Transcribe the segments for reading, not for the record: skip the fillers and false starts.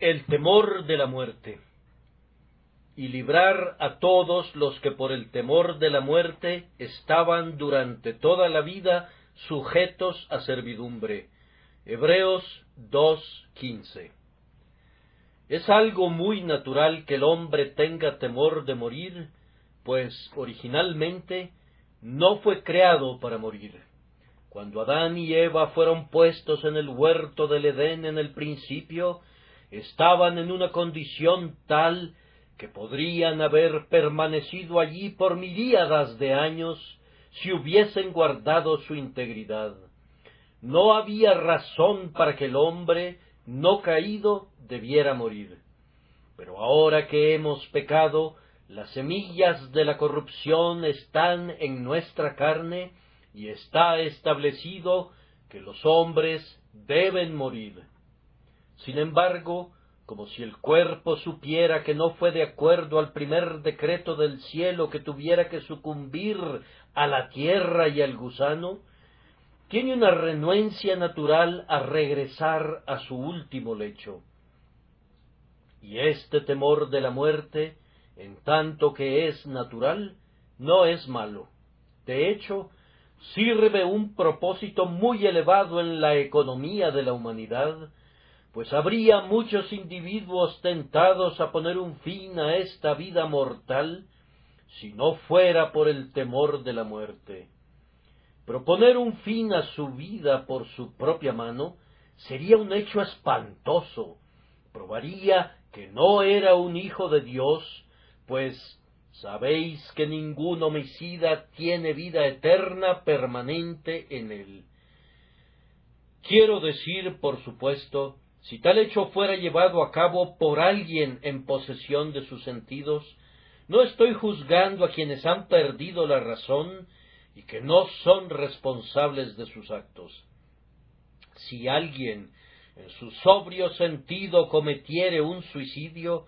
El temor de la muerte, y librar a todos los que por el temor de la muerte estaban durante toda la vida sujetos a servidumbre. Hebreos 2:15. Es algo muy natural que el hombre tenga temor de morir, pues originalmente no fue creado para morir. Cuando Adán y Eva fueron puestos en el huerto del Edén en el principio, estaban en una condición tal que podrían haber permanecido allí por miríadas de años si hubiesen guardado su integridad. No había razón para que el hombre no caído debiera morir. Pero ahora que hemos pecado, las semillas de la corrupción están en nuestra carne y está establecido que los hombres deben morir. Sin embargo, como si el cuerpo supiera que no fue de acuerdo al primer decreto del cielo que tuviera que sucumbir a la tierra y al gusano, tiene una renuencia natural a regresar a su último lecho. Y este temor de la muerte, en tanto que es natural, no es malo. De hecho, sirve un propósito muy elevado en la economía de la humanidad, pues habría muchos individuos tentados a poner un fin a esta vida mortal si no fuera por el temor de la muerte. Pero poner un fin a su vida por su propia mano sería un hecho espantoso. Probaría que no era un hijo de Dios, pues sabéis que ningún homicida tiene vida eterna permanente en él. Quiero decir, por supuesto, si tal hecho fuera llevado a cabo por alguien en posesión de sus sentidos, no estoy juzgando a quienes han perdido la razón y que no son responsables de sus actos. Si alguien en su sobrio sentido cometiere un suicidio,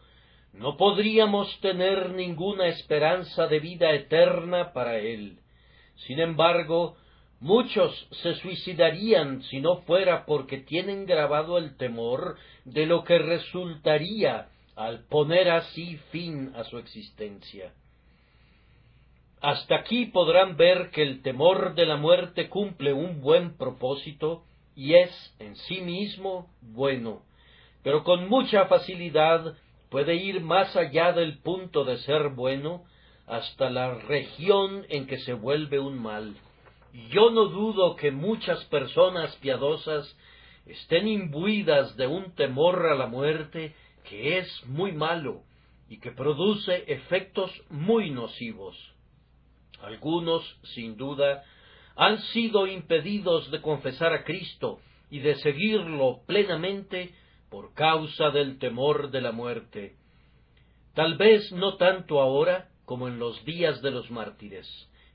no podríamos tener ninguna esperanza de vida eterna para él. Sin embargo, muchos se suicidarían si no fuera porque tienen grabado el temor de lo que resultaría al poner así fin a su existencia. Hasta aquí podrán ver que el temor de la muerte cumple un buen propósito y es en sí mismo bueno, pero con mucha facilidad puede ir más allá del punto de ser bueno hasta la región en que se vuelve un mal. Yo no dudo que muchas personas piadosas estén imbuidas de un temor a la muerte que es muy malo y que produce efectos muy nocivos. Algunos, sin duda, han sido impedidos de confesar a Cristo y de seguirlo plenamente por causa del temor de la muerte. Tal vez no tanto ahora como en los días de los mártires.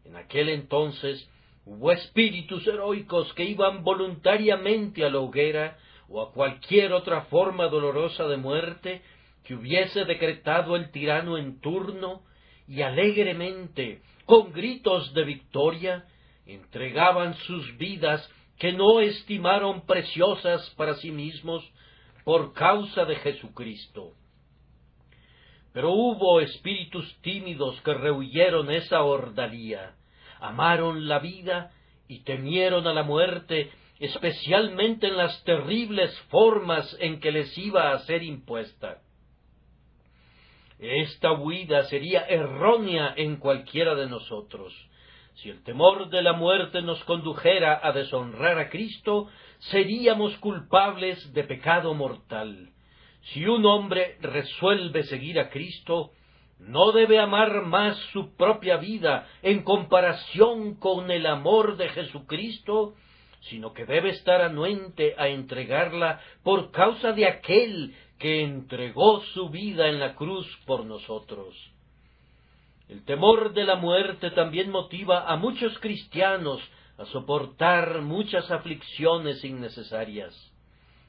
En aquel entonces hubo espíritus heroicos que iban voluntariamente a la hoguera o a cualquier otra forma dolorosa de muerte que hubiese decretado el tirano en turno, y alegremente, con gritos de victoria, entregaban sus vidas que no estimaron preciosas para sí mismos por causa de Jesucristo. Pero hubo espíritus tímidos que rehuyeron esa ordalía, amaron la vida y temieron a la muerte, especialmente en las terribles formas en que les iba a ser impuesta. Esta huida sería errónea en cualquiera de nosotros. Si el temor de la muerte nos condujera a deshonrar a Cristo, seríamos culpables de pecado mortal. Si un hombre resuelve seguir a Cristo, no debe amar más su propia vida en comparación con el amor de Jesucristo, sino que debe estar anuente a entregarla por causa de aquel que entregó su vida en la cruz por nosotros. El temor de la muerte también motiva a muchos cristianos a soportar muchas aflicciones innecesarias.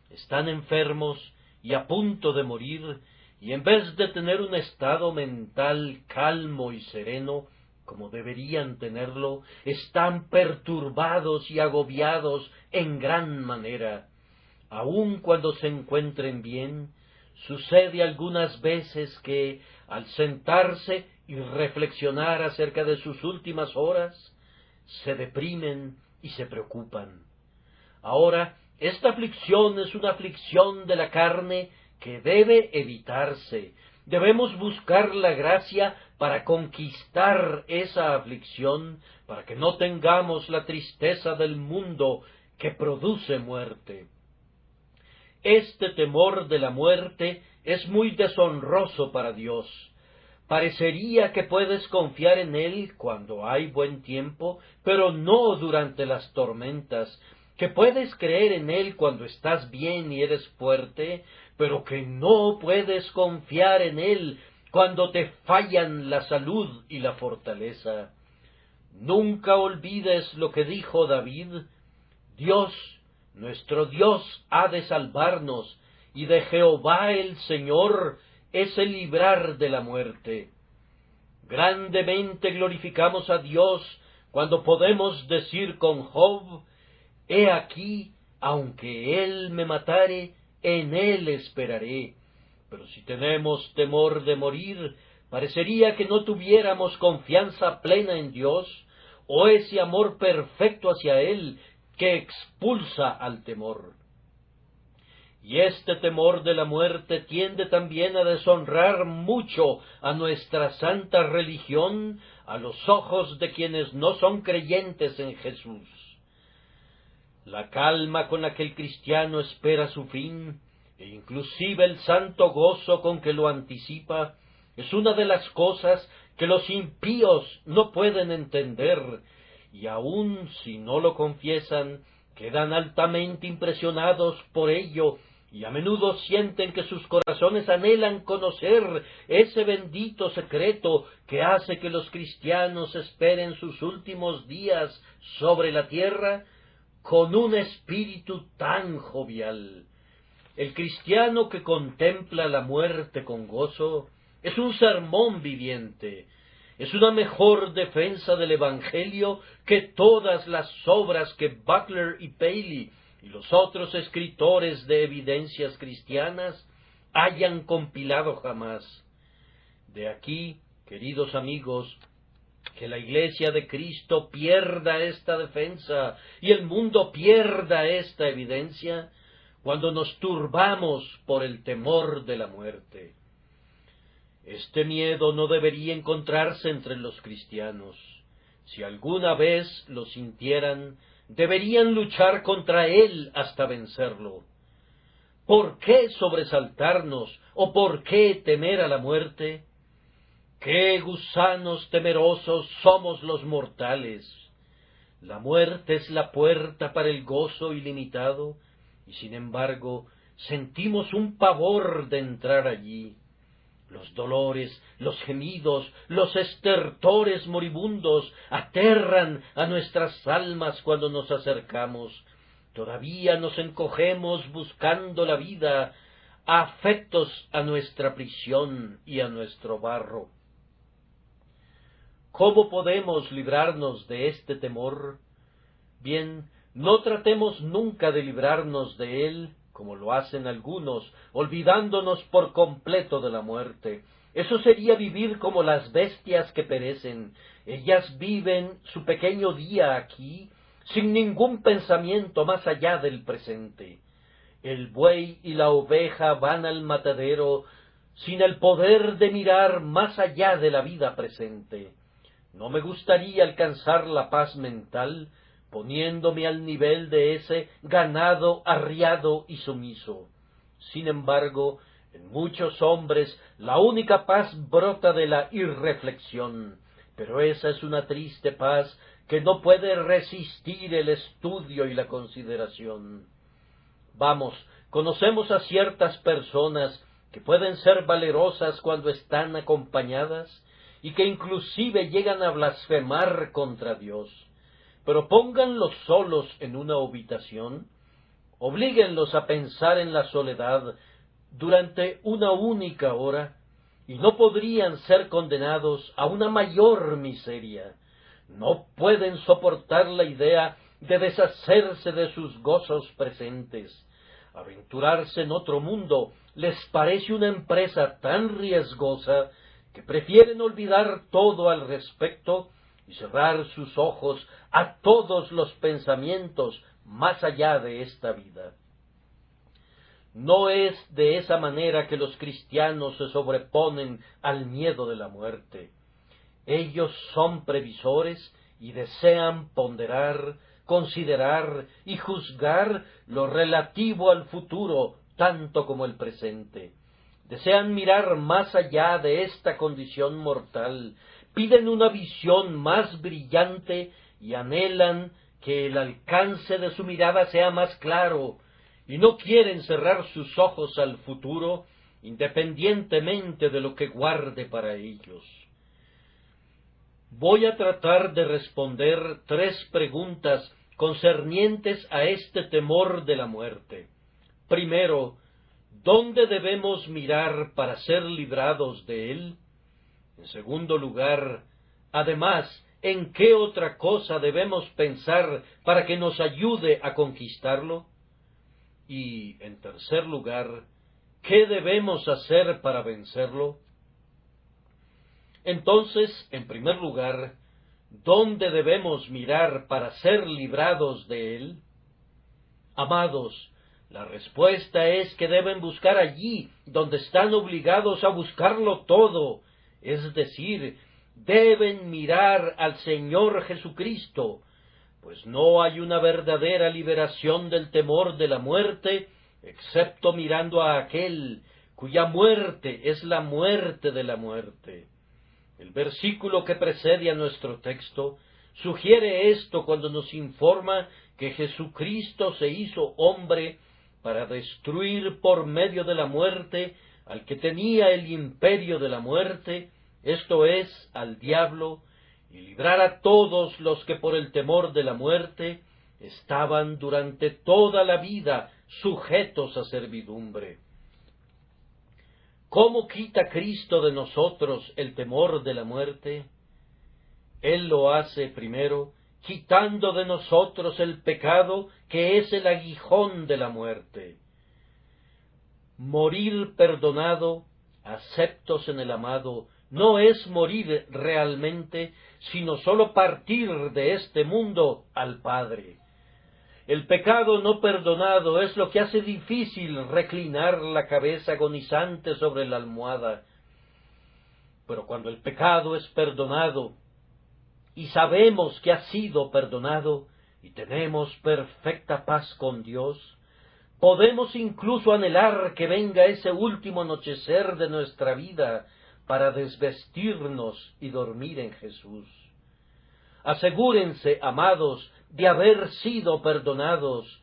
Están enfermos y a punto de morir, y en vez de tener un estado mental calmo y sereno, como deberían tenerlo, están perturbados y agobiados en gran manera. Aun cuando se encuentren bien, Sucede algunas veces que, al sentarse y reflexionar acerca de sus últimas horas, se deprimen y se preocupan. Ahora, esta aflicción es una aflicción de la carne que debe evitarse. Debemos buscar la gracia para conquistar esa aflicción, para que no tengamos la tristeza del mundo que produce muerte. Este temor de la muerte es muy deshonroso para Dios. Parecería que puedes confiar en Él cuando hay buen tiempo, pero no durante las tormentas, que puedes creer en Él cuando estás bien y eres fuerte, pero que no puedes confiar en Él cuando te fallan la salud y la fortaleza. Nunca olvides lo que dijo David: Dios, nuestro Dios, ha de salvarnos, y de Jehová el Señor es el librar de la muerte. Grandemente glorificamos a Dios cuando podemos decir con Job: He aquí, aunque Él me matare, en Él esperaré. Pero si tenemos temor de morir, parecería que no tuviéramos confianza plena en Dios, o ese amor perfecto hacia Él que expulsa al temor. Y este temor de la muerte tiende también a deshonrar mucho a nuestra santa religión a los ojos de quienes no son creyentes en Jesús. La calma con la que el cristiano espera su fin, e inclusive el santo gozo con que lo anticipa, es una de las cosas que los impíos no pueden entender, y aun si no lo confiesan, quedan altamente impresionados por ello, y a menudo sienten que sus corazones anhelan conocer ese bendito secreto que hace que los cristianos esperen sus últimos días sobre la tierra con un espíritu tan jovial. El cristiano que contempla la muerte con gozo es un sermón viviente, es una mejor defensa del Evangelio que todas las obras que Butler y Paley y los otros escritores de evidencias cristianas hayan compilado jamás. De aquí, queridos amigos, que la Iglesia de Cristo pierda esta defensa y el mundo pierda esta evidencia cuando nos turbamos por el temor de la muerte. Este miedo no debería encontrarse entre los cristianos. Si alguna vez lo sintieran, deberían luchar contra él hasta vencerlo. ¿Por qué sobresaltarnos o por qué temer a la muerte? ¡Qué gusanos temerosos somos los mortales! La muerte es la puerta para el gozo ilimitado, y sin embargo sentimos un pavor de entrar allí. Los dolores, los gemidos, los estertores moribundos aterran a nuestras almas cuando nos acercamos. Todavía nos encogemos buscando la vida, afectos a nuestra prisión y a nuestro barro. ¿Cómo podemos librarnos de este temor? Bien, no tratemos nunca de librarnos de él, como lo hacen algunos, olvidándonos por completo de la muerte. Eso sería vivir como las bestias que perecen. Ellas viven su pequeño día aquí, sin ningún pensamiento más allá del presente. El buey y la oveja van al matadero sin el poder de mirar más allá de la vida presente. No me gustaría alcanzar la paz mental poniéndome al nivel de ese ganado arriado y sumiso. Sin embargo, en muchos hombres la única paz brota de la irreflexión, pero esa es una triste paz que no puede resistir el estudio y la consideración. Vamos, conocemos a ciertas personas que pueden ser valerosas cuando están acompañadas y que inclusive llegan a blasfemar contra Dios. Pero pónganlos solos en una habitación, oblíguenlos a pensar en la soledad durante una única hora, y no podrían ser condenados a una mayor miseria. No pueden soportar la idea de deshacerse de sus gozos presentes. Aventurarse en otro mundo les parece una empresa tan riesgosa que prefieren olvidar todo al respecto y cerrar sus ojos a todos los pensamientos más allá de esta vida. No es de esa manera que los cristianos se sobreponen al miedo de la muerte. Ellos son previsores y desean ponderar, considerar y juzgar lo relativo al futuro tanto como el presente. Desean mirar más allá de esta condición mortal, piden una visión más brillante y anhelan que el alcance de su mirada sea más claro, y no quieren cerrar sus ojos al futuro, independientemente de lo que guarde para ellos. Voy a tratar de responder 3 preguntas concernientes a este temor de la muerte. Primero, ¿dónde debemos mirar para ser librados de él? En segundo lugar, además, ¿en qué otra cosa debemos pensar para que nos ayude a conquistarlo? Y, en tercer lugar, ¿qué debemos hacer para vencerlo? Entonces, en primer lugar, ¿dónde debemos mirar para ser librados de él? Amados, la respuesta es que deben buscar allí donde están obligados a buscarlo todo, es decir, deben mirar al Señor Jesucristo, pues no hay una verdadera liberación del temor de la muerte, excepto mirando a aquel cuya muerte es la muerte de la muerte. El versículo que precede a nuestro texto sugiere esto cuando nos informa que Jesucristo se hizo hombre para destruir por medio de la muerte al que tenía el imperio de la muerte, esto es, al diablo, y librar a todos los que por el temor de la muerte estaban durante toda la vida sujetos a servidumbre. ¿Cómo quita Cristo de nosotros el temor de la muerte? Él lo hace primero quitando de nosotros el pecado que es el aguijón de la muerte. Morir perdonado, aceptos en el amado, no es morir realmente, sino sólo partir de este mundo al Padre. El pecado no perdonado es lo que hace difícil reclinar la cabeza agonizante sobre la almohada. Pero cuando el pecado es perdonado, y sabemos que ha sido perdonado, y tenemos perfecta paz con Dios, podemos incluso anhelar que venga ese último anochecer de nuestra vida para desvestirnos y dormir en Jesús. Asegúrense, amados, de haber sido perdonados.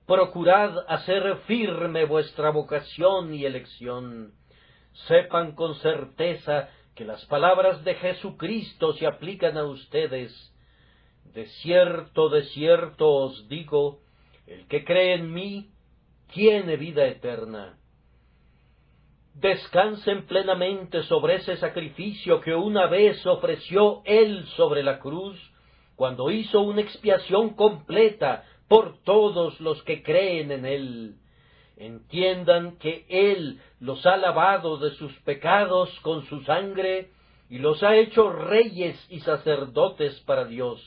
Procurad hacer firme vuestra vocación y elección. Sepan con certeza que las palabras de Jesucristo se aplican a ustedes. De cierto os digo, el que cree en mí tiene vida eterna. Descansen plenamente sobre ese sacrificio que una vez ofreció Él sobre la cruz, cuando hizo una expiación completa por todos los que creen en Él. Entiendan que Él los ha lavado de sus pecados con su sangre y los ha hecho reyes y sacerdotes para Dios.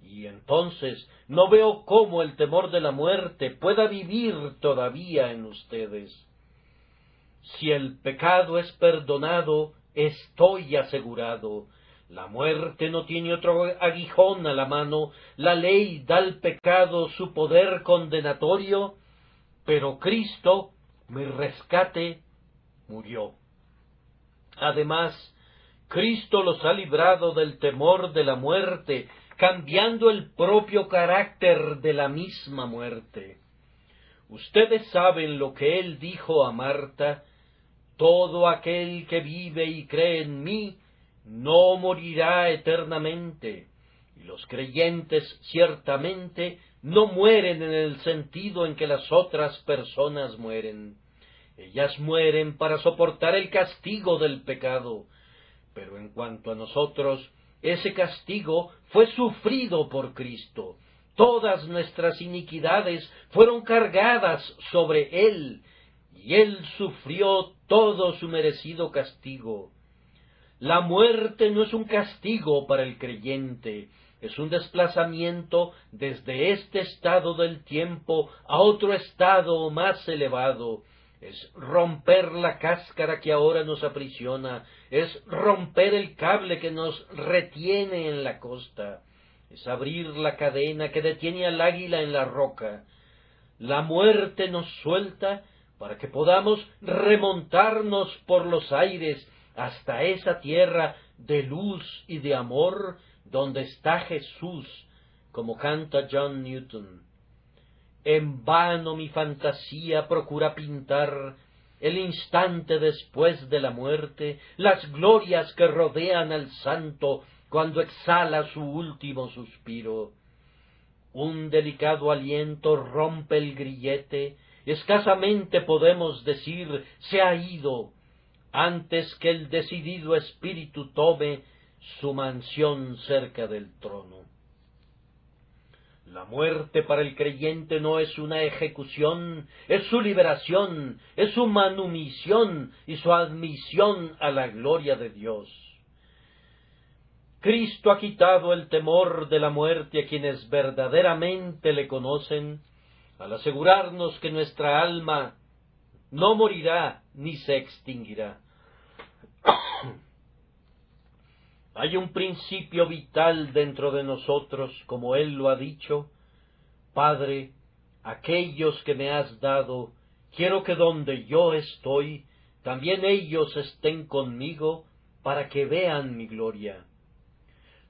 Y entonces no veo cómo el temor de la muerte pueda vivir todavía en ustedes. Si el pecado es perdonado, estoy asegurado. La muerte no tiene otro aguijón a la mano, la ley da al pecado su poder condenatorio, pero Cristo, mi rescate, murió. Además, Cristo los ha librado del temor de la muerte, cambiando el propio carácter de la misma muerte. Ustedes saben lo que Él dijo a Marta: todo aquel que vive y cree en mí, no morirá eternamente. Y los creyentes ciertamente no mueren en el sentido en que las otras personas mueren. Ellas mueren para soportar el castigo del pecado. Pero en cuanto a nosotros, ese castigo fue sufrido por Cristo, todas nuestras iniquidades fueron cargadas sobre él, y él sufrió todo su merecido castigo. La muerte no es un castigo para el creyente, es un desplazamiento desde este estado del tiempo a otro estado más elevado. Es romper la cáscara que ahora nos aprisiona, es romper el cable que nos retiene en la costa, es abrir la cadena que detiene al águila en la roca. La muerte nos suelta para que podamos remontarnos por los aires hasta esa tierra de luz y de amor donde está Jesús, como canta John Newton. En vano mi fantasía procura pintar el instante después de la muerte, las glorias que rodean al santo cuando exhala su último suspiro. Un delicado aliento rompe el grillete, escasamente podemos decir se ha ido, antes que el decidido espíritu tome su mansión cerca del trono. La muerte para el creyente no es una ejecución, es su liberación, es su manumisión y su admisión a la gloria de Dios. Cristo ha quitado el temor de la muerte a quienes verdaderamente le conocen, al asegurarnos que nuestra alma no morirá ni se extinguirá. Hay un principio vital dentro de nosotros, como Él lo ha dicho: Padre, aquellos que me has dado, quiero que donde yo estoy, también ellos estén conmigo, para que vean mi gloria.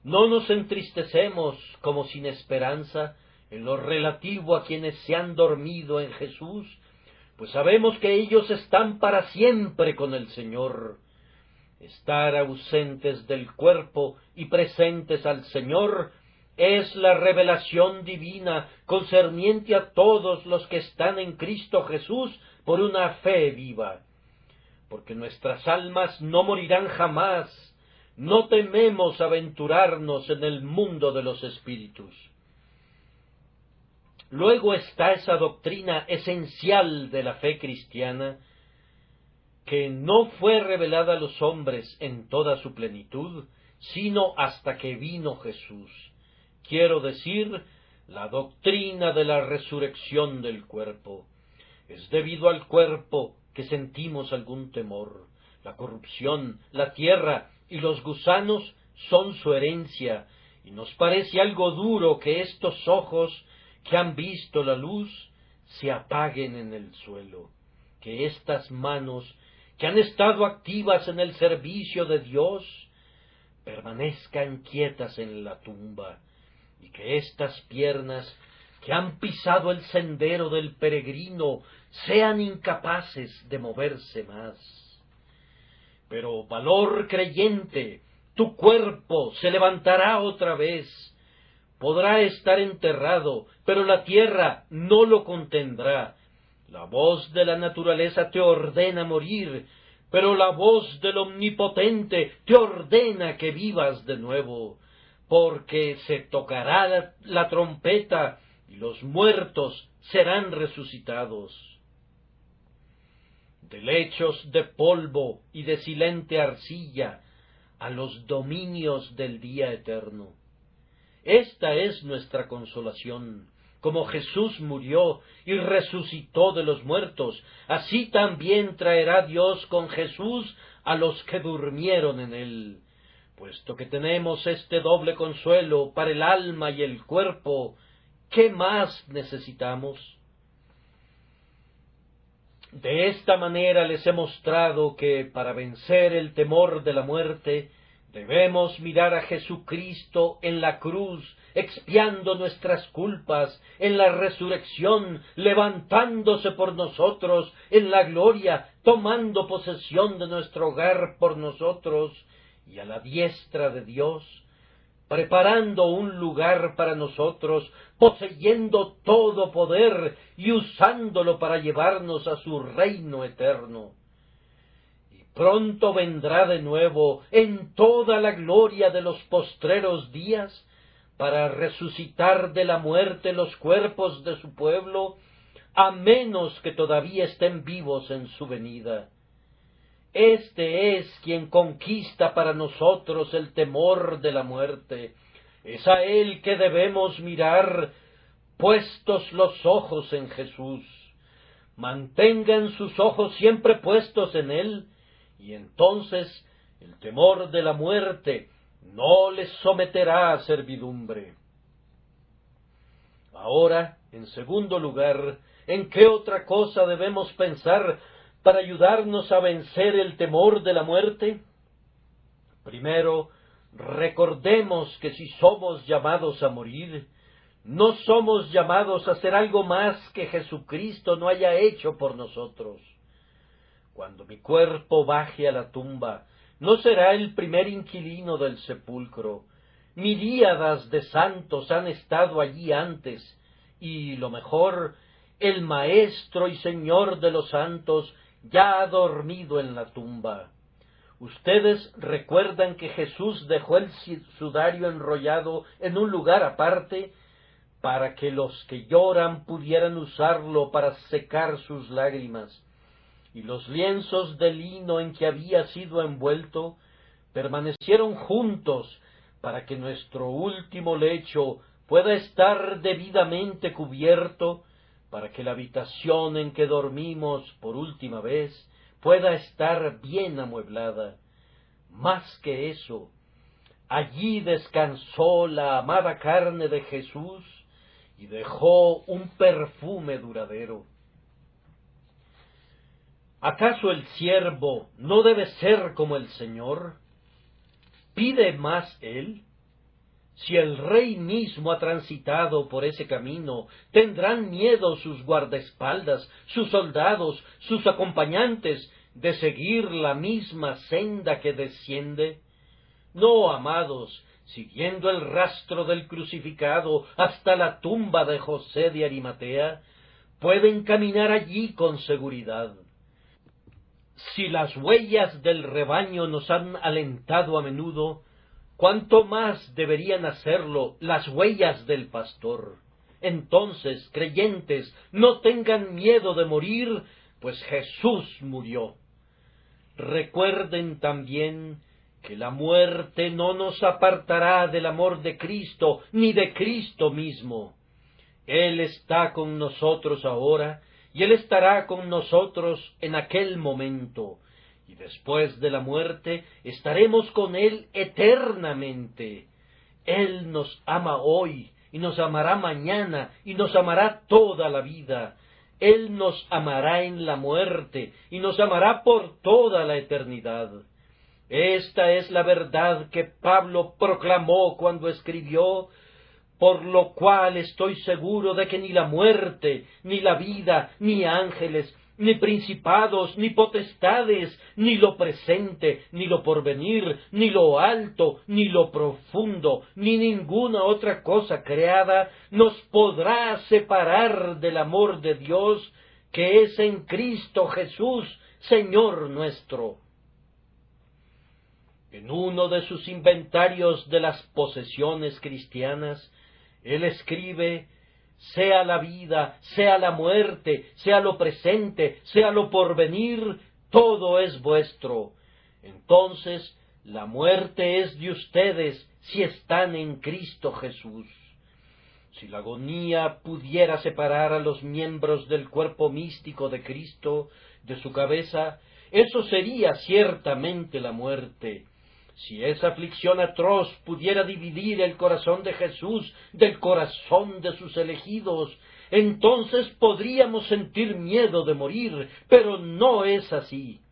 No nos entristecemos como sin esperanza en lo relativo a quienes se han dormido en Jesús, pues sabemos que ellos están para siempre con el Señor. Estar ausentes del cuerpo y presentes al Señor es la revelación divina concerniente a todos los que están en Cristo Jesús por una fe viva. Porque nuestras almas no morirán jamás, no tememos aventurarnos en el mundo de los espíritus. Luego está esa doctrina esencial de la fe cristiana, que no fue revelada a los hombres en toda su plenitud, sino hasta que vino Jesús. Quiero decir, la doctrina de la resurrección del cuerpo. Es debido al cuerpo que sentimos algún temor. La corrupción, la tierra y los gusanos son su herencia, y nos parece algo duro que estos ojos que han visto la luz se apaguen en el suelo, que estas manos que han estado activas en el servicio de Dios permanezcan quietas en la tumba, y que estas piernas que han pisado el sendero del peregrino sean incapaces de moverse más. Pero, valor creyente, tu cuerpo se levantará otra vez. Podrá estar enterrado, pero la tierra no lo contendrá. La voz de la naturaleza te ordena morir, pero la voz del Omnipotente te ordena que vivas de nuevo, porque se tocará la trompeta y los muertos serán resucitados. De lechos de polvo y de silente arcilla a los dominios del día eterno. Esta es nuestra consolación. Como Jesús murió y resucitó de los muertos, así también traerá Dios con Jesús a los que durmieron en él. Puesto que tenemos este doble consuelo para el alma y el cuerpo, ¿qué más necesitamos? De esta manera les he mostrado que, para vencer el temor de la muerte, debemos mirar a Jesucristo en la cruz, expiando nuestras culpas, en la resurrección, levantándose por nosotros, en la gloria, tomando posesión de nuestro hogar por nosotros, y a la diestra de Dios, preparando un lugar para nosotros, poseyendo todo poder y usándolo para llevarnos a su reino eterno. Pronto vendrá de nuevo en toda la gloria de los postreros días para resucitar de la muerte los cuerpos de su pueblo, a menos que todavía estén vivos en su venida. Este es quien conquista para nosotros el temor de la muerte. Es a él que debemos mirar, puestos los ojos en Jesús. Mantengan sus ojos siempre puestos en él, y entonces el temor de la muerte no les someterá a servidumbre. Ahora, en segundo lugar, ¿en qué otra cosa debemos pensar para ayudarnos a vencer el temor de la muerte? Primero, recordemos que si somos llamados a morir, no somos llamados a hacer algo más que Jesucristo no haya hecho por nosotros. Cuando mi cuerpo baje a la tumba, no será el primer inquilino del sepulcro. Miríadas de santos han estado allí antes, y lo mejor, el Maestro y Señor de los santos ya ha dormido en la tumba. Ustedes recuerdan que Jesús dejó el sudario enrollado en un lugar aparte, para que los que lloran pudieran usarlo para secar sus lágrimas, y los lienzos de lino en que había sido envuelto permanecieron juntos para que nuestro último lecho pueda estar debidamente cubierto, para que la habitación en que dormimos por última vez pueda estar bien amueblada. Más que eso, allí descansó la amada carne de Jesús y dejó un perfume duradero. ¿Acaso el siervo no debe ser como el Señor? ¿Pide más él? Si el Rey mismo ha transitado por ese camino, ¿tendrán miedo sus guardaespaldas, sus soldados, sus acompañantes, de seguir la misma senda que desciende? No, amados, siguiendo el rastro del crucificado hasta la tumba de José de Arimatea, pueden caminar allí con seguridad. Si las huellas del rebaño nos han alentado a menudo, ¿cuánto más deberían hacerlo las huellas del pastor? Entonces, creyentes, no tengan miedo de morir, pues Jesús murió. Recuerden también que la muerte no nos apartará del amor de Cristo, ni de Cristo mismo. Él está con nosotros ahora, y Él estará con nosotros en aquel momento, y después de la muerte estaremos con Él eternamente. Él nos ama hoy, y nos amará mañana, y nos amará toda la vida. Él nos amará en la muerte, y nos amará por toda la eternidad. Esta es la verdad que Pablo proclamó cuando escribió: por lo cual estoy seguro de que ni la muerte, ni la vida, ni ángeles, ni principados, ni potestades, ni lo presente, ni lo porvenir, ni lo alto, ni lo profundo, ni ninguna otra cosa creada nos podrá separar del amor de Dios, que es en Cristo Jesús, Señor nuestro. En uno de sus inventarios de las posesiones cristianas, él escribe: sea la vida, sea la muerte, sea lo presente, sea lo porvenir, todo es vuestro. Entonces, la muerte es de ustedes si están en Cristo Jesús. Si la agonía pudiera separar a los miembros del cuerpo místico de Cristo de su cabeza, eso sería ciertamente la muerte. Si esa aflicción atroz pudiera dividir el corazón de Jesús del corazón de sus elegidos, entonces podríamos sentir miedo de morir, pero no es así.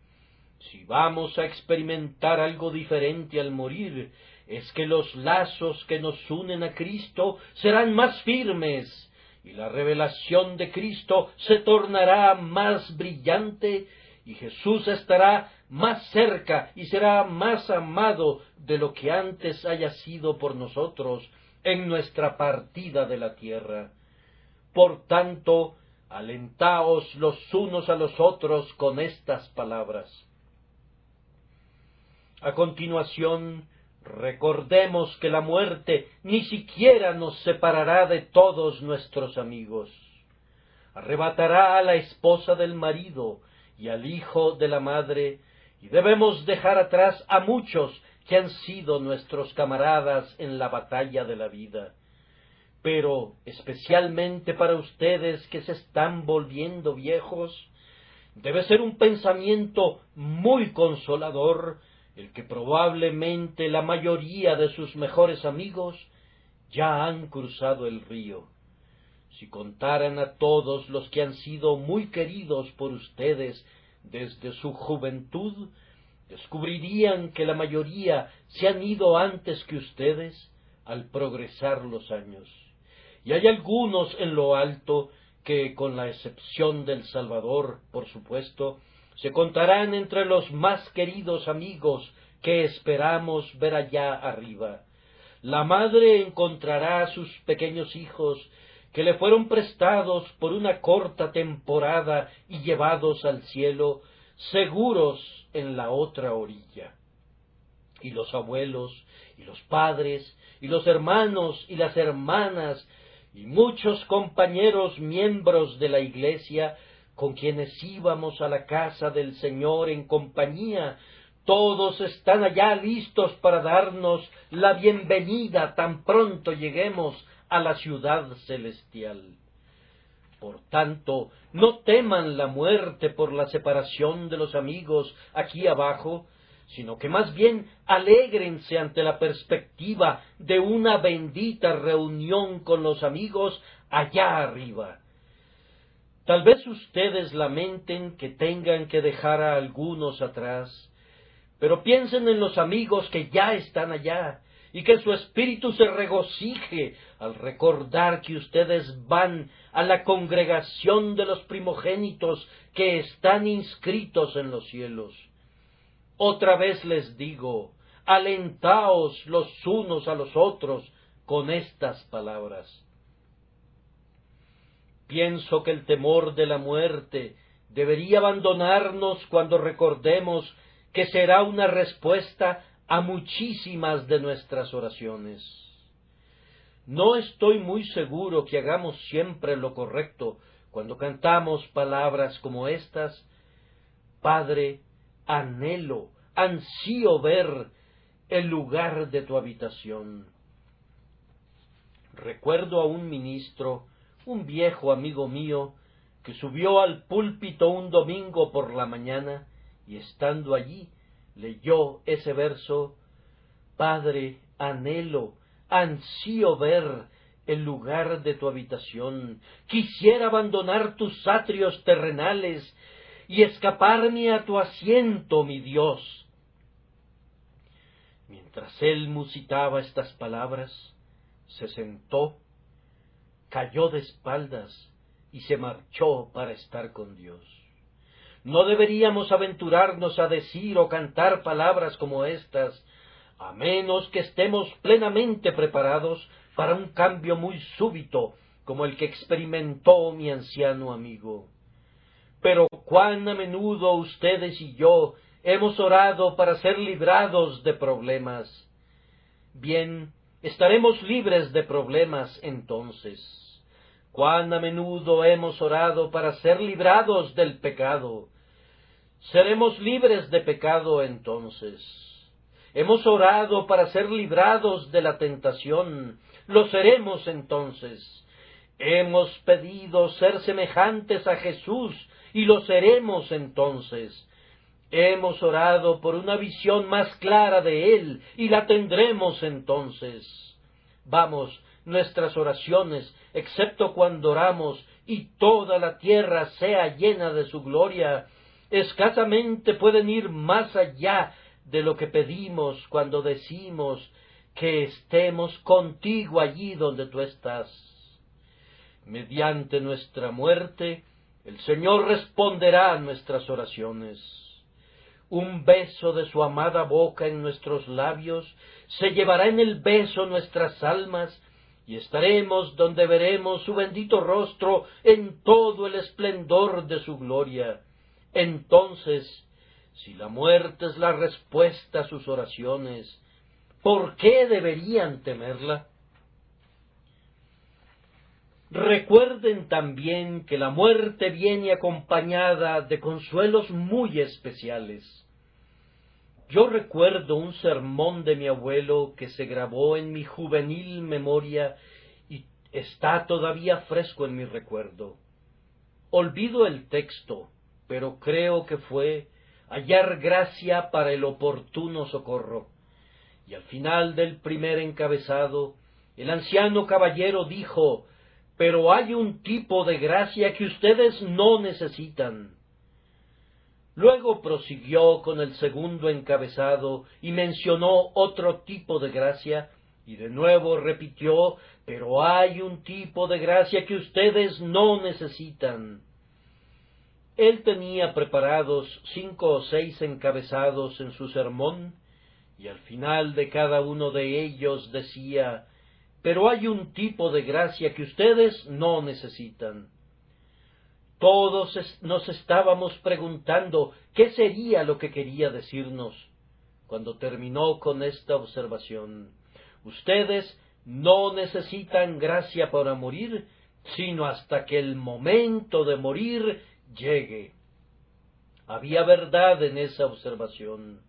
Si vamos a experimentar algo diferente al morir, es que los lazos que nos unen a Cristo serán más firmes, y la revelación de Cristo se tornará más brillante, y Jesús estará más cerca y será más amado de lo que antes haya sido por nosotros en nuestra partida de la tierra. Por tanto, alentaos los unos a los otros con estas palabras. A continuación, Recordemos que la muerte ni siquiera nos separará de todos nuestros amigos. Arrebatará a la esposa del marido y al hijo de la madre, y debemos dejar atrás a muchos que han sido nuestros camaradas en la batalla de la vida. Pero, especialmente para ustedes que se están volviendo viejos, debe ser un pensamiento muy consolador el que probablemente la mayoría de sus mejores amigos ya han cruzado el río. Si contaran a todos los que han sido muy queridos por ustedes desde su juventud, descubrirían que la mayoría se han ido antes que ustedes al progresar los años. Y hay algunos en lo alto que, con la excepción del Salvador, por supuesto, se contarán entre los más queridos amigos que esperamos ver allá arriba. La madre encontrará a sus pequeños hijos que le fueron prestados por una corta temporada y llevados al cielo, seguros en la otra orilla. Y los abuelos, y los padres, y los hermanos, y las hermanas, y muchos compañeros miembros de la Iglesia, con quienes íbamos a la casa del Señor en compañía, todos están allá listos para darnos la bienvenida tan pronto lleguemos a la ciudad celestial. Por tanto, no teman la muerte por la separación de los amigos aquí abajo, sino que más bien alégrense ante la perspectiva de una bendita reunión con los amigos allá arriba. Tal vez ustedes lamenten que tengan que dejar a algunos atrás, pero piensen en los amigos que ya están allá, y que su espíritu se regocije al recordar que ustedes van a la congregación de los primogénitos que están inscritos en los cielos. Otra vez les digo, alentaos los unos a los otros con estas palabras. Pienso que el temor de la muerte debería abandonarnos cuando recordemos que será una respuesta a muchísimas de nuestras oraciones. No estoy muy seguro que hagamos siempre lo correcto cuando cantamos palabras como estas: Padre, anhelo, ansío ver el lugar de tu habitación. Recuerdo a un ministro, un viejo amigo mío, que subió al púlpito un domingo por la mañana y estando allí leyó ese verso: Padre, anhelo, ansío ver el lugar de tu habitación. Quisiera abandonar tus atrios terrenales y escaparme a tu asiento, mi Dios. Mientras él musitaba estas palabras, se sentó, cayó de espaldas y se marchó para estar con Dios. No deberíamos aventurarnos a decir o cantar palabras como estas, a menos que estemos plenamente preparados para un cambio muy súbito, como el que experimentó mi anciano amigo. Pero cuán a menudo ustedes y yo hemos orado para ser librados de problemas. Bien, estaremos libres de problemas entonces. Cuán a menudo hemos orado para ser librados del pecado. Seremos libres de pecado entonces. Hemos orado para ser librados de la tentación. Lo seremos entonces. Hemos pedido ser semejantes a Jesús y lo seremos entonces. Hemos orado por una visión más clara de Él y la tendremos entonces. Vamos, nuestras oraciones, excepto cuando oramos y toda la tierra sea llena de su gloria, escasamente pueden ir más allá de lo que pedimos cuando decimos que estemos contigo allí donde tú estás. Mediante nuestra muerte, el Señor responderá a nuestras oraciones. Un beso de su amada boca en nuestros labios se llevará en el beso nuestras almas, y estaremos donde veremos su bendito rostro en todo el esplendor de su gloria. Entonces, si la muerte es la respuesta a sus oraciones, ¿Por qué deberían temerla? Recuerden también que la muerte viene acompañada de consuelos muy especiales. Yo recuerdo un sermón de mi abuelo que se grabó en mi juvenil memoria y está todavía fresco en mi recuerdo. Olvido el texto, pero creo que fue hallar gracia para el oportuno socorro. Y al final del primer encabezado, el anciano caballero dijo: «Pero hay un tipo de gracia que ustedes no necesitan». Luego prosiguió con el segundo encabezado y mencionó otro tipo de gracia, y de nuevo repitió: «Pero hay un tipo de gracia que ustedes no necesitan». Él tenía preparados 5 o 6 encabezados en su sermón, y al final de cada uno de ellos decía: «Pero hay un tipo de gracia que ustedes no necesitan». Todos nos estábamos preguntando qué sería lo que quería decirnos, cuando terminó con esta observación: «Ustedes no necesitan gracia para morir, sino hasta que el momento de morir llegue». Había verdad en esa observación.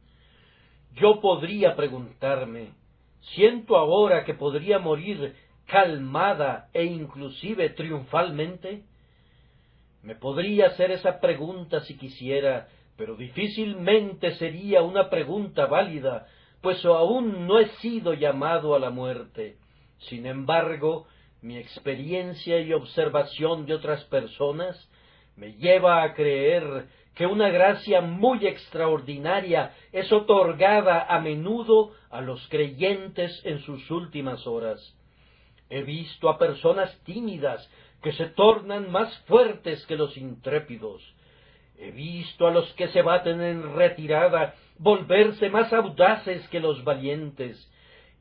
Yo podría preguntarme: ¿siento ahora que podría morir calmada e inclusive triunfalmente? Me podría hacer esa pregunta si quisiera, pero difícilmente sería una pregunta válida, pues aún no he sido llamado a la muerte. Sin embargo, mi experiencia y observación de otras personas me lleva a creer que una gracia muy extraordinaria es otorgada a menudo a los creyentes en sus últimas horas. He visto a personas tímidas que se tornan más fuertes que los intrépidos. He visto a los que se baten en retirada volverse más audaces que los valientes,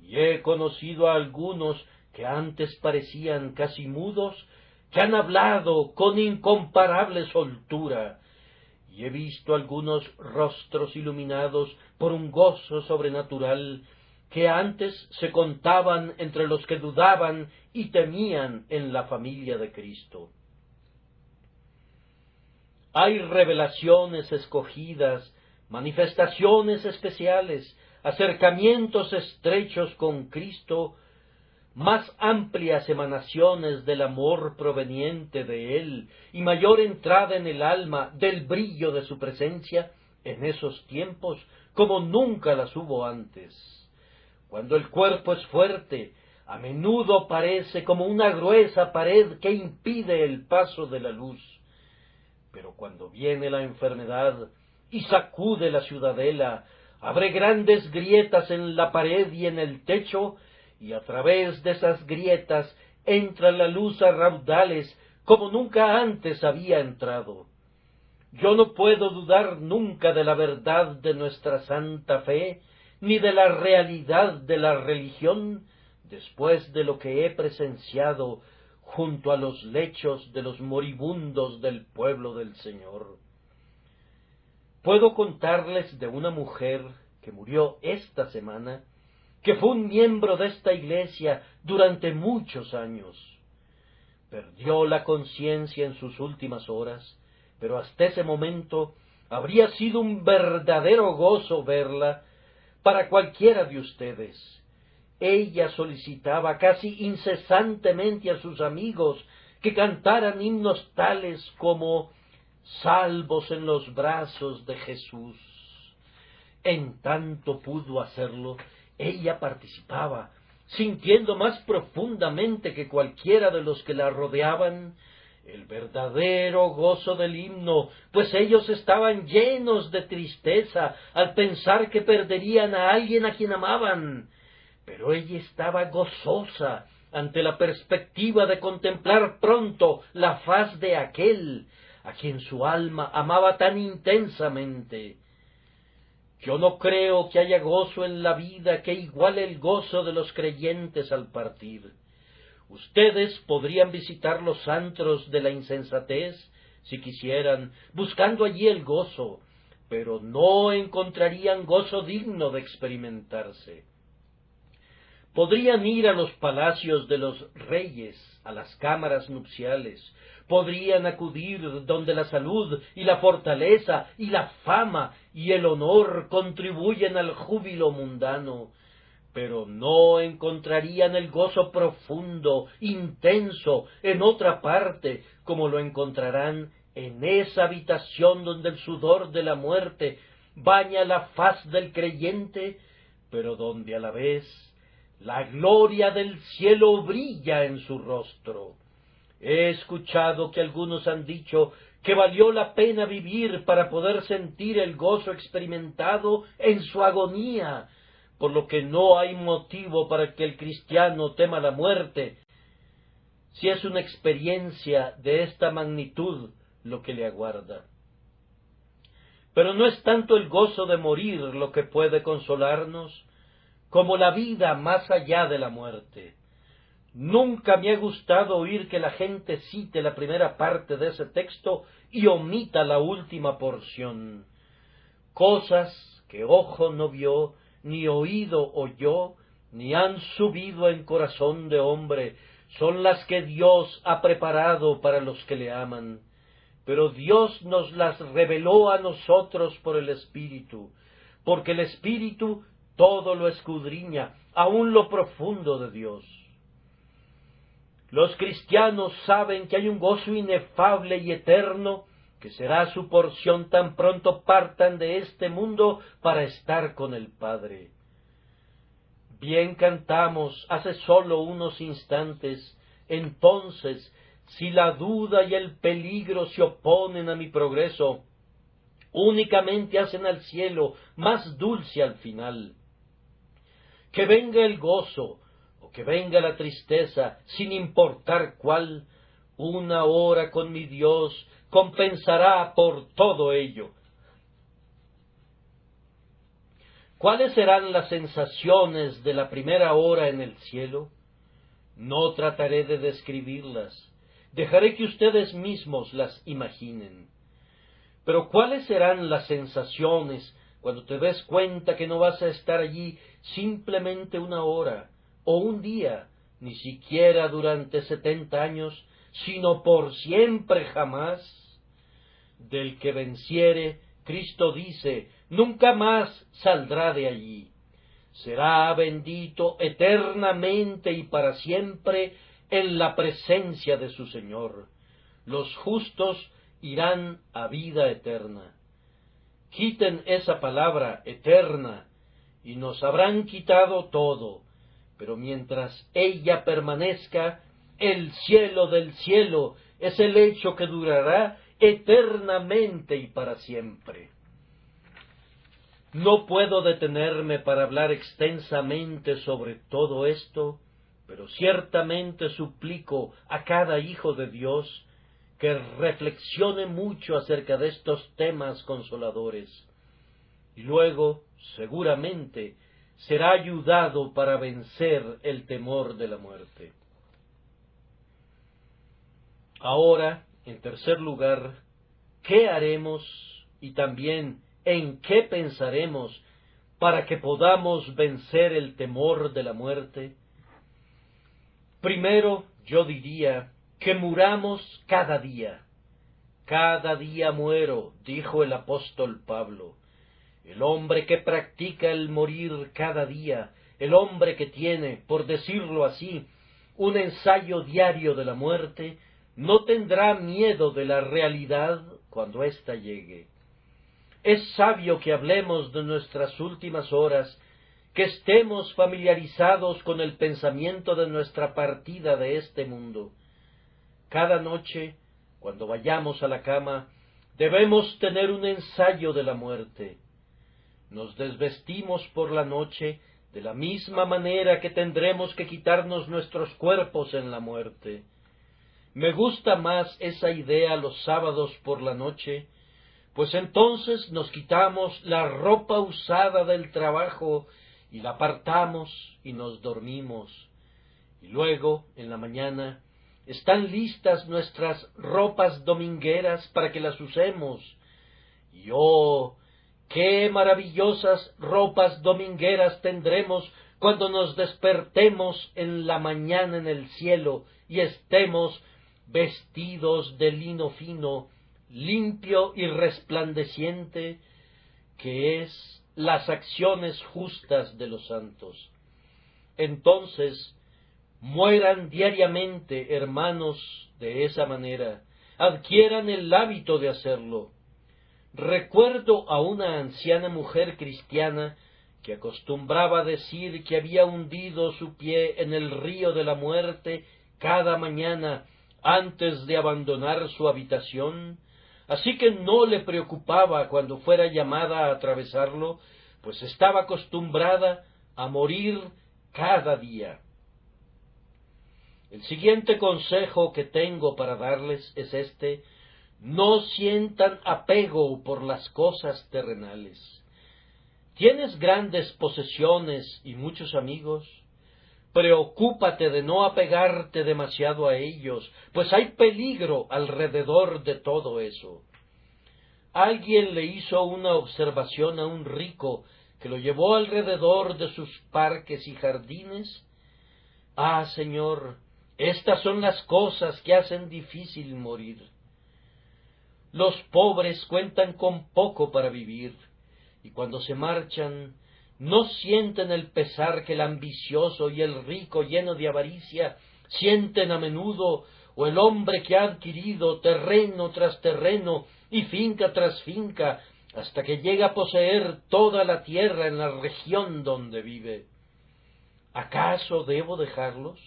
y he conocido a algunos que antes parecían casi mudos, que han hablado con incomparable soltura, y he visto algunos rostros iluminados por un gozo sobrenatural que antes se contaban entre los que dudaban y temían en la familia de Cristo. Hay revelaciones escogidas, manifestaciones especiales, acercamientos estrechos con Cristo, más amplias emanaciones del amor proveniente de Él y mayor entrada en el alma del brillo de su presencia en esos tiempos como nunca las hubo antes. Cuando el cuerpo es fuerte, a menudo parece como una gruesa pared que impide el paso de la luz. Pero cuando viene la enfermedad y sacude la ciudadela, abre grandes grietas en la pared y en el techo, y a través de esas grietas entra la luz a raudales como nunca antes había entrado. Yo no puedo dudar nunca de la verdad de nuestra santa fe, ni de la realidad de la religión, después de lo que he presenciado junto a los lechos de los moribundos del pueblo del Señor. Puedo contarles de una mujer que murió esta semana, que fue un miembro de esta iglesia durante muchos años. Perdió la conciencia en sus últimas horas, pero hasta ese momento habría sido un verdadero gozo verla para cualquiera de ustedes. Ella solicitaba casi incesantemente a sus amigos que cantaran himnos tales como «Salvos en los brazos de Jesús». En tanto pudo hacerlo, ella participaba, sintiendo más profundamente que cualquiera de los que la rodeaban el verdadero gozo del himno, pues ellos estaban llenos de tristeza al pensar que perderían a alguien a quien amaban. Pero ella estaba gozosa ante la perspectiva de contemplar pronto la faz de aquel a quien su alma amaba tan intensamente. Yo no creo que haya gozo en la vida que iguale el gozo de los creyentes al partir. Ustedes podrían visitar los antros de la insensatez, si quisieran, buscando allí el gozo, pero no encontrarían gozo digno de experimentarse. Podrían ir a los palacios de los reyes, a las cámaras nupciales, podrían acudir donde la salud y la fortaleza y la fama y el honor contribuyen al júbilo mundano, pero no encontrarían el gozo profundo, intenso, en otra parte, como lo encontrarán en esa habitación donde el sudor de la muerte baña la faz del creyente, pero donde a la vez la gloria del cielo brilla en su rostro. He escuchado que algunos han dicho que valió la pena vivir para poder sentir el gozo experimentado en su agonía, por lo que no hay motivo para que el cristiano tema la muerte, si es una experiencia de esta magnitud lo que le aguarda. Pero no es tanto el gozo de morir lo que puede consolarnos, como la vida más allá de la muerte. Nunca me ha gustado oír que la gente cite la primera parte de ese texto y omita la última porción. Cosas que ojo no vio, ni oído oyó, ni han subido en corazón de hombre, son las que Dios ha preparado para los que le aman. Pero Dios nos las reveló a nosotros por el Espíritu, porque el Espíritu todo lo escudriña, aun lo profundo de Dios. Los cristianos saben que hay un gozo inefable y eterno, que será su porción tan pronto partan de este mundo para estar con el Padre. Bien cantamos hace sólo unos instantes, entonces, si la duda y el peligro se oponen a mi progreso, únicamente hacen al cielo más dulce al final. Que venga el gozo, o que venga la tristeza, sin importar cuál, una hora con mi Dios compensará por todo ello. ¿Cuáles serán las sensaciones de la primera hora en el cielo? No trataré de describirlas, dejaré que ustedes mismos las imaginen. Pero ¿cuáles serán las sensaciones cuando te des cuenta que no vas a estar allí simplemente una hora, o un día, ni siquiera durante 70 años, sino por siempre jamás? Del que venciere, Cristo dice, nunca más saldrá de allí. Será bendito eternamente y para siempre en la presencia de su Señor. Los justos irán a vida eterna. Quiten esa palabra eterna y nos habrán quitado todo, pero mientras ella permanezca, el cielo del cielo es el hecho que durará eternamente y para siempre. No puedo detenerme para hablar extensamente sobre todo esto, pero ciertamente suplico a cada hijo de Dios que reflexione mucho acerca de estos temas consoladores, y luego, seguramente, será ayudado para vencer el temor de la muerte. Ahora, en tercer lugar, ¿qué haremos y también en qué pensaremos para que podamos vencer el temor de la muerte? Primero, yo diría que muramos cada día. Cada día muero, dijo el apóstol Pablo. El hombre que practica el morir cada día, el hombre que tiene, por decirlo así, un ensayo diario de la muerte, no tendrá miedo de la realidad cuando ésta llegue. Es sabio que hablemos de nuestras últimas horas, que estemos familiarizados con el pensamiento de nuestra partida de este mundo. Cada noche, cuando vayamos a la cama, debemos tener un ensayo de la muerte. Nos desvestimos por la noche de la misma manera que tendremos que quitarnos nuestros cuerpos en la muerte. Me gusta más esa idea los sábados por la noche, pues entonces nos quitamos la ropa usada del trabajo y la apartamos y nos dormimos. Y luego, en la mañana, están listas nuestras ropas domingueras para que las usemos. Y ¡oh, qué maravillosas ropas domingueras tendremos cuando nos despertemos en la mañana en el cielo y estemos vestidos de lino fino, limpio y resplandeciente, que es las acciones justas de los santos. Entonces, mueran diariamente, hermanos, de esa manera, adquieran el hábito de hacerlo. Recuerdo a una anciana mujer cristiana que acostumbraba decir que había hundido su pie en el río de la muerte cada mañana antes de abandonar su habitación, así que no le preocupaba cuando fuera llamada a atravesarlo, pues estaba acostumbrada a morir cada día. El siguiente consejo que tengo para darles es este: no sientan apego por las cosas terrenales. ¿Tienes grandes posesiones y muchos amigos? Preocúpate de no apegarte demasiado a ellos, pues hay peligro alrededor de todo eso. Alguien le hizo una observación a un rico que lo llevó alrededor de sus parques y jardines. Ah, Señor, estas son las cosas que hacen difícil morir. Los pobres cuentan con poco para vivir, y cuando se marchan, no sienten el pesar que el ambicioso y el rico lleno de avaricia sienten a menudo, o el hombre que ha adquirido terreno tras terreno y finca tras finca, hasta que llega a poseer toda la tierra en la región donde vive. ¿Acaso debo dejarlos?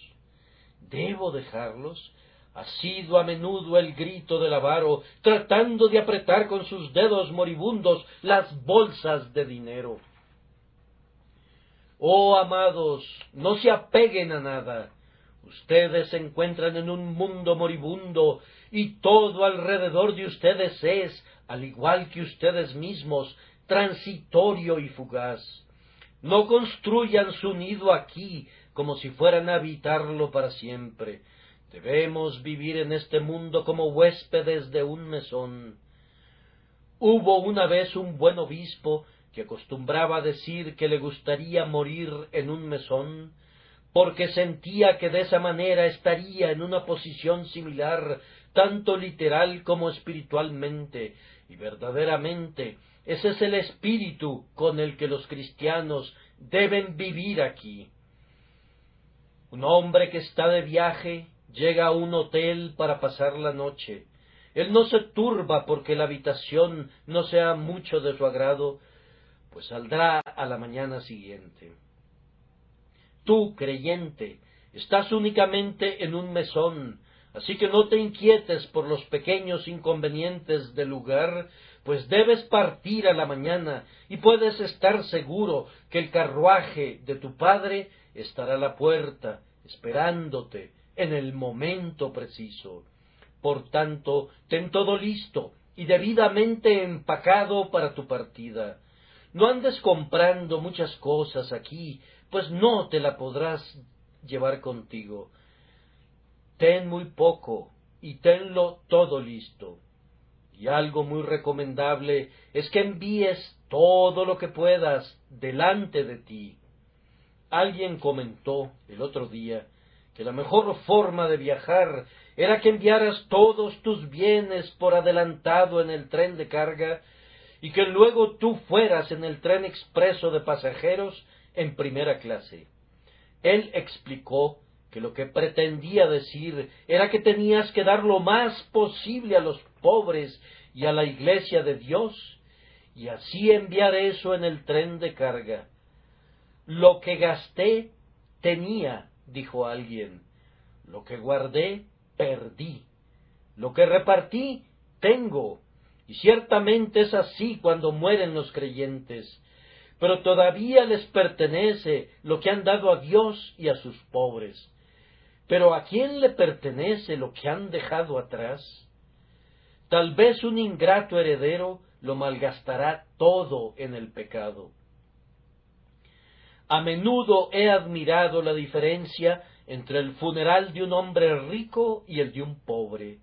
¿Debo dejarlos? Ha sido a menudo el grito del avaro, tratando de apretar con sus dedos moribundos las bolsas de dinero. Oh, amados, no se apeguen a nada. Ustedes se encuentran en un mundo moribundo, y todo alrededor de ustedes es, al igual que ustedes mismos, transitorio y fugaz. No construyan su nido aquí como si fueran a habitarlo para siempre. Debemos vivir en este mundo como huéspedes de un mesón. Hubo una vez un buen obispo que acostumbraba decir que le gustaría morir en un mesón, porque sentía que de esa manera estaría en una posición similar, tanto literal como espiritualmente, y verdaderamente ese es el espíritu con el que los cristianos deben vivir aquí. Un hombre que está de viaje llega a un hotel para pasar la noche. Él no se turba porque la habitación no sea mucho de su agrado, pues saldrá a la mañana siguiente. Tú, creyente, estás únicamente en un mesón, así que no te inquietes por los pequeños inconvenientes del lugar, pues debes partir a la mañana y puedes estar seguro que el carruaje de tu Padre estará a la puerta, esperándote en el momento preciso. Por tanto, ten todo listo y debidamente empacado para tu partida. No andes comprando muchas cosas aquí, pues no te la podrás llevar contigo. Ten muy poco y tenlo todo listo. Y algo muy recomendable es que envíes todo lo que puedas delante de ti. Alguien comentó el otro día que la mejor forma de viajar era que enviaras todos tus bienes por adelantado en el tren de carga y que luego tú fueras en el tren expreso de pasajeros en primera clase. Él explicó que lo que pretendía decir era que tenías que dar lo más posible a los pobres y a la Iglesia de Dios, y así enviar eso en el tren de carga. Lo que gasté, tenía, dijo alguien. Lo que guardé, perdí. Lo que repartí, tengo. Y ciertamente es así cuando mueren los creyentes. Pero todavía les pertenece lo que han dado a Dios y a sus pobres. Pero ¿a quién le pertenece lo que han dejado atrás? Tal vez un ingrato heredero lo malgastará todo en el pecado. A menudo he admirado la diferencia entre el funeral de un hombre rico y el de un pobre.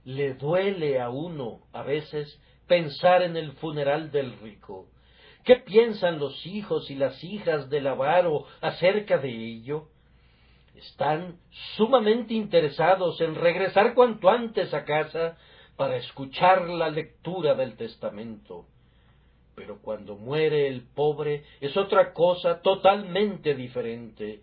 Le duele a uno, a veces, pensar en el funeral del rico. ¿Qué piensan los hijos y las hijas del avaro acerca de ello? Están sumamente interesados en regresar cuanto antes a casa para escuchar la lectura del testamento. Pero cuando muere el pobre es otra cosa totalmente diferente.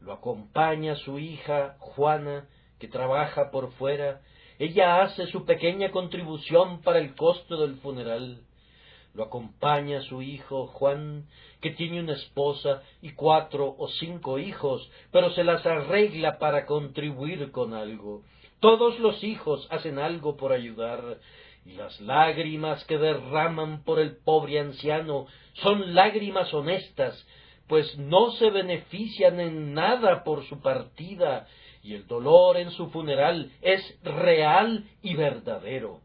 Lo acompaña su hija Juana, que trabaja por fuera. Ella hace su pequeña contribución para el costo del funeral. Lo acompaña su hijo Juan, que tiene una esposa y 4 o 5 hijos, pero se las arregla para contribuir con algo. Todos los hijos hacen algo por ayudar, y las lágrimas que derraman por el pobre anciano son lágrimas honestas, pues no se benefician en nada por su partida, y el dolor en su funeral es real y verdadero.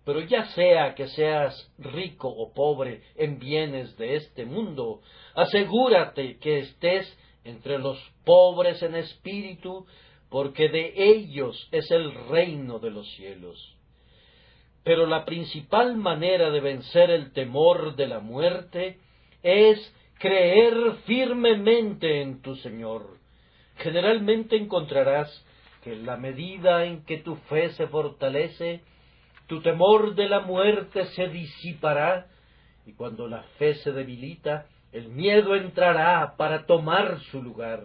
Pero ya sea que seas rico o pobre en bienes de este mundo, asegúrate que estés entre los pobres en espíritu, porque de ellos es el reino de los cielos. Pero la principal manera de vencer el temor de la muerte es creer firmemente en tu Señor. Generalmente encontrarás que en la medida en que tu fe se fortalece, tu temor de la muerte se disipará, y cuando la fe se debilita, el miedo entrará para tomar su lugar.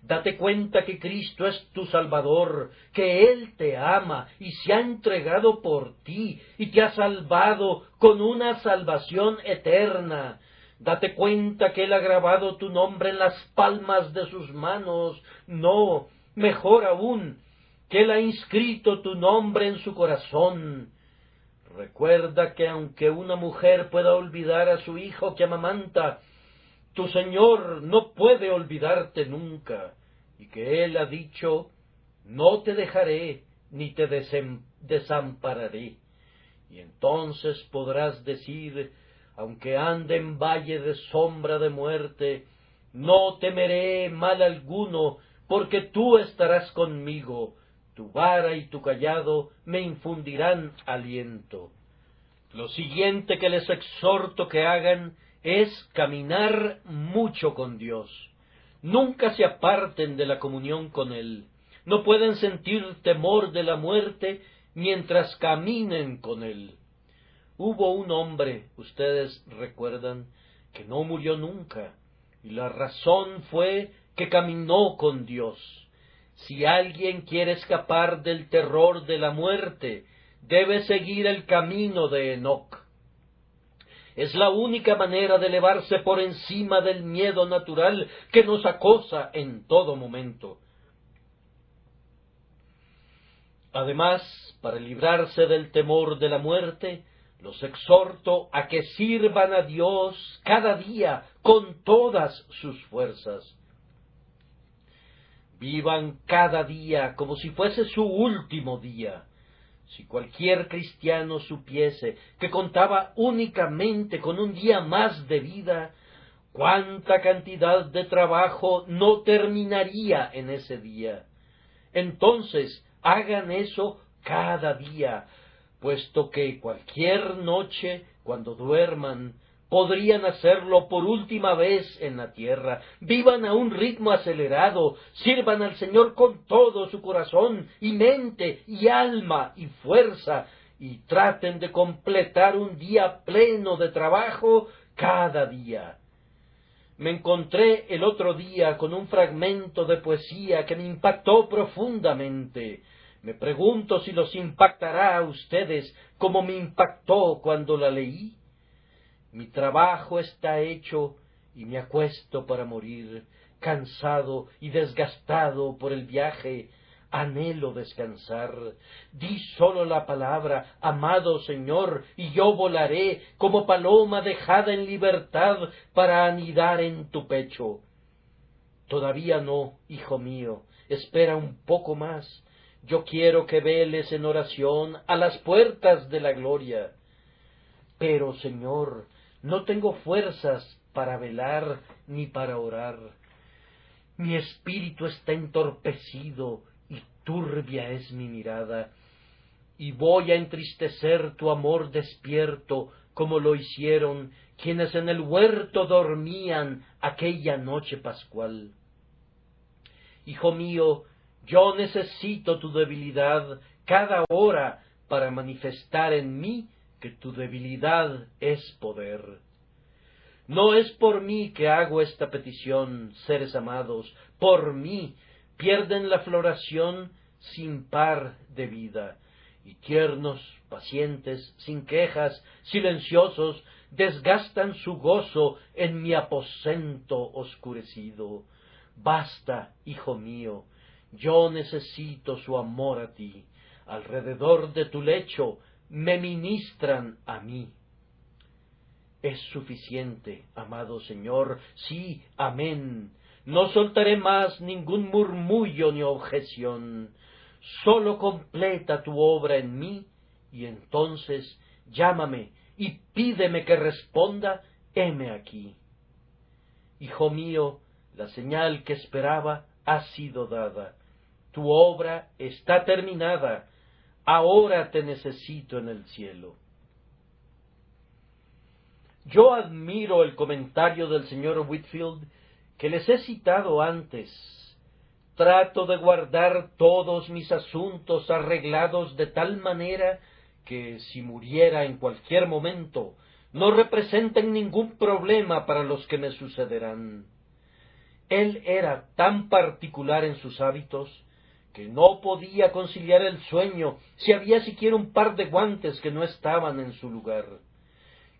Date cuenta que Cristo es tu Salvador, que Él te ama y se ha entregado por ti y te ha salvado con una salvación eterna. Date cuenta que Él ha grabado tu nombre en las palmas de sus manos. No, mejor aún, que Él ha inscrito tu nombre en su corazón. Recuerda que aunque una mujer pueda olvidar a su hijo que amamanta, tu Señor no puede olvidarte nunca, y que Él ha dicho, no te dejaré ni te desampararé. Y entonces podrás decir, aunque ande en valle de sombra de muerte, no temeré mal alguno, porque tú estarás conmigo. Tu vara y tu cayado me infundirán aliento. Lo siguiente que les exhorto que hagan es caminar mucho con Dios. Nunca se aparten de la comunión con Él. No pueden sentir temor de la muerte mientras caminen con Él. Hubo un hombre, ustedes recuerdan, que no murió nunca, y la razón fue que caminó con Dios. Si alguien quiere escapar del terror de la muerte, debe seguir el camino de Enoc. Es la única manera de elevarse por encima del miedo natural que nos acosa en todo momento. Además, para librarse del temor de la muerte, los exhorto a que sirvan a Dios cada día con todas sus fuerzas. Vivan cada día como si fuese su último día. Si cualquier cristiano supiese que contaba únicamente con un día más de vida, cuánta cantidad de trabajo no terminaría en ese día. Entonces, hagan eso cada día, puesto que cualquier noche, cuando duerman, podrían hacerlo por última vez en la tierra. Vivan a un ritmo acelerado, sirvan al Señor con todo su corazón y mente y alma y fuerza, y traten de completar un día pleno de trabajo cada día. Me encontré el otro día con un fragmento de poesía que me impactó profundamente. Me pregunto si los impactará a ustedes como me impactó cuando la leí. Mi trabajo está hecho y me acuesto para morir, cansado y desgastado por el viaje. Anhelo descansar. Di solo la palabra, amado Señor, y yo volaré como paloma dejada en libertad para anidar en tu pecho. Todavía no, hijo mío, espera un poco más. Yo quiero que veles en oración a las puertas de la gloria. Pero, Señor, no tengo fuerzas para velar ni para orar. Mi espíritu está entorpecido y turbia es mi mirada, y voy a entristecer tu amor despierto como lo hicieron quienes en el huerto dormían aquella noche pascual. Hijo mío, yo necesito tu debilidad cada hora para manifestar en mí que tu debilidad es poder. No es por mí que hago esta petición, seres amados, por mí pierden la floración sin par de vida, y tiernos, pacientes, sin quejas, silenciosos, desgastan su gozo en mi aposento oscurecido. Basta, hijo mío, yo necesito su amor a ti. Alrededor de tu lecho me ministran a mí. Es suficiente, amado Señor, sí, amén. No soltaré más ningún murmullo ni objeción. Sólo completa tu obra en mí, y entonces llámame y pídeme que responda, heme aquí. Hijo mío, la señal que esperaba ha sido dada. Tu obra está terminada. Ahora te necesito en el cielo. Yo admiro el comentario del señor Whitefield que les he citado antes. Trato de guardar todos mis asuntos arreglados de tal manera que, si muriera en cualquier momento, no representen ningún problema para los que me sucederán. Él era tan particular en sus hábitos que no podía conciliar el sueño si había siquiera un par de guantes que no estaban en su lugar.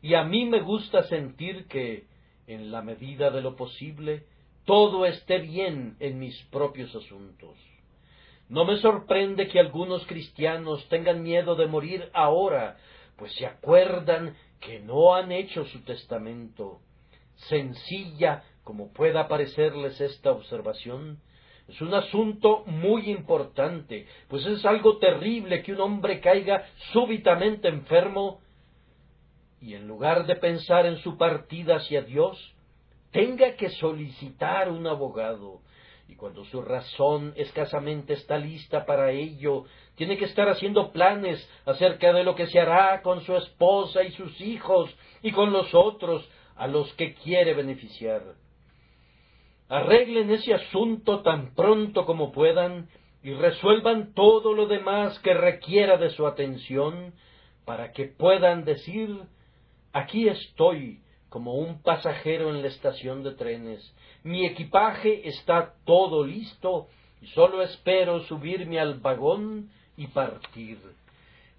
Y a mí me gusta sentir que, en la medida de lo posible, todo esté bien en mis propios asuntos. No me sorprende que algunos cristianos tengan miedo de morir ahora, pues se acuerdan que no han hecho su testamento. Sencilla como pueda parecerles esta observación, es un asunto muy importante, pues es algo terrible que un hombre caiga súbitamente enfermo y, en lugar de pensar en su partida hacia Dios, tenga que solicitar un abogado, y cuando su razón escasamente está lista para ello, tiene que estar haciendo planes acerca de lo que se hará con su esposa y sus hijos y con los otros a los que quiere beneficiar. Arreglen ese asunto tan pronto como puedan y resuelvan todo lo demás que requiera de su atención para que puedan decir: aquí estoy como un pasajero en la estación de trenes. Mi equipaje está todo listo y solo espero subirme al vagón y partir.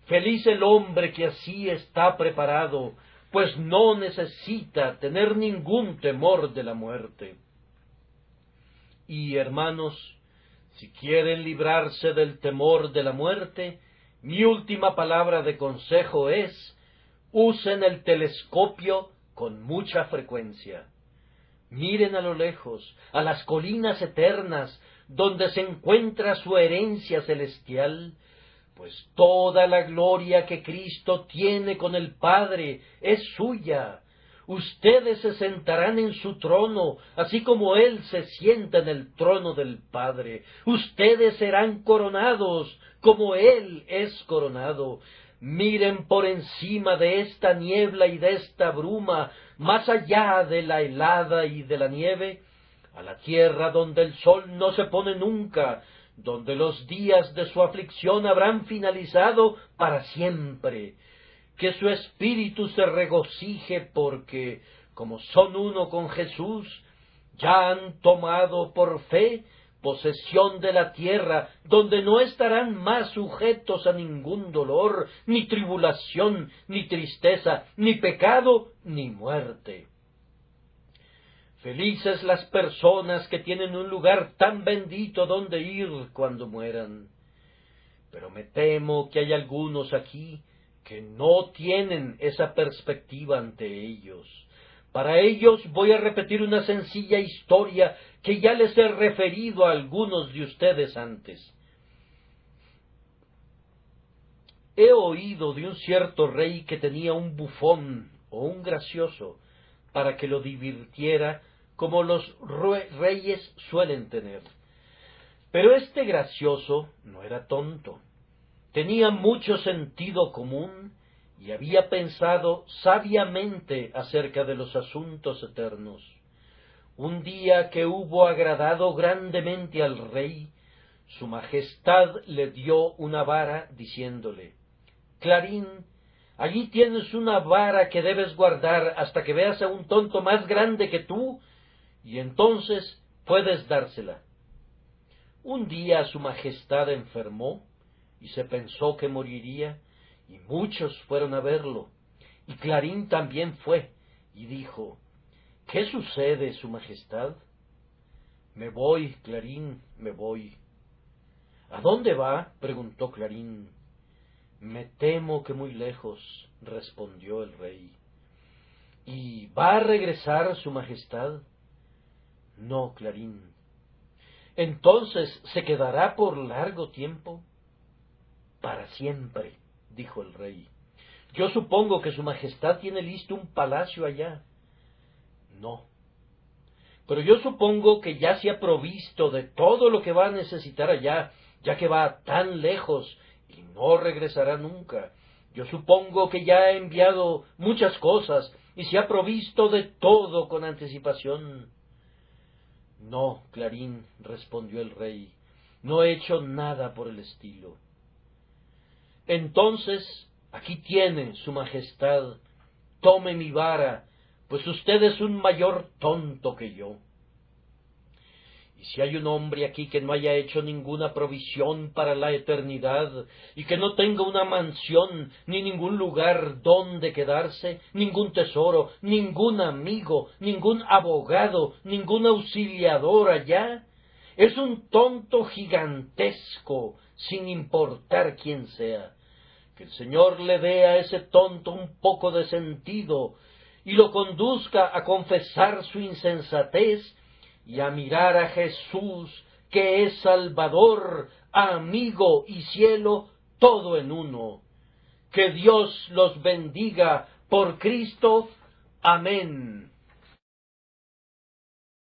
Feliz el hombre que así está preparado, pues no necesita tener ningún temor de la muerte. Y, hermanos, si quieren librarse del temor de la muerte, mi última palabra de consejo es: usen el telescopio con mucha frecuencia. Miren a lo lejos, a las colinas eternas, donde se encuentra su herencia celestial, pues toda la gloria que Cristo tiene con el Padre es suya. Ustedes se sentarán en su trono, así como Él se sienta en el trono del Padre. Ustedes serán coronados, como Él es coronado. Miren por encima de esta niebla y de esta bruma, más allá de la helada y de la nieve, a la tierra donde el sol no se pone nunca, donde los días de su aflicción habrán finalizado para siempre. Que su espíritu se regocije porque, como son uno con Jesús, ya han tomado por fe posesión de la tierra, donde no estarán más sujetos a ningún dolor, ni tribulación, ni tristeza, ni pecado, ni muerte. Felices las personas que tienen un lugar tan bendito donde ir cuando mueran. Pero me temo que hay algunos aquí que no tienen esa perspectiva ante ellos. Para ellos voy a repetir una sencilla historia que ya les he referido a algunos de ustedes antes. He oído de un cierto rey que tenía un bufón o un gracioso para que lo divirtiera, como los reyes suelen tener. Pero este gracioso no era tonto. Tenía mucho sentido común y había pensado sabiamente acerca de los asuntos eternos. Un día que hubo agradado grandemente al rey, su majestad le dio una vara, diciéndole: Clarín, allí tienes una vara que debes guardar hasta que veas a un tonto más grande que tú, y entonces puedes dársela. Un día su majestad enfermó, y se pensó que moriría, y muchos fueron a verlo, y Clarín también fue, y dijo: ¿Qué sucede, su majestad? Me voy, Clarín, me voy. ¿A dónde va? Preguntó Clarín. Me temo que muy lejos, respondió el rey. ¿Y va a regresar, su majestad? No, Clarín. ¿Entonces se quedará por largo tiempo? Para siempre, dijo el rey. Yo supongo que su majestad tiene listo un palacio allá. No. Pero yo supongo que ya se ha provisto de todo lo que va a necesitar allá, ya que va tan lejos y no regresará nunca. Yo supongo que ya ha enviado muchas cosas y se ha provisto de todo con anticipación. No, Clarín, respondió el rey, no he hecho nada por el estilo. Entonces, aquí tiene, su majestad, tome mi vara, pues usted es un mayor tonto que yo. Y si hay un hombre aquí que no haya hecho ninguna provisión para la eternidad, y que no tenga una mansión, ni ningún lugar donde quedarse, ningún tesoro, ningún amigo, ningún abogado, ningún auxiliador allá, es un tonto gigantesco, sin importar quién sea. Que el Señor le dé a ese tonto un poco de sentido, y lo conduzca a confesar su insensatez, y a mirar a Jesús, que es Salvador, amigo y cielo, todo en uno. Que Dios los bendiga por Cristo. Amén.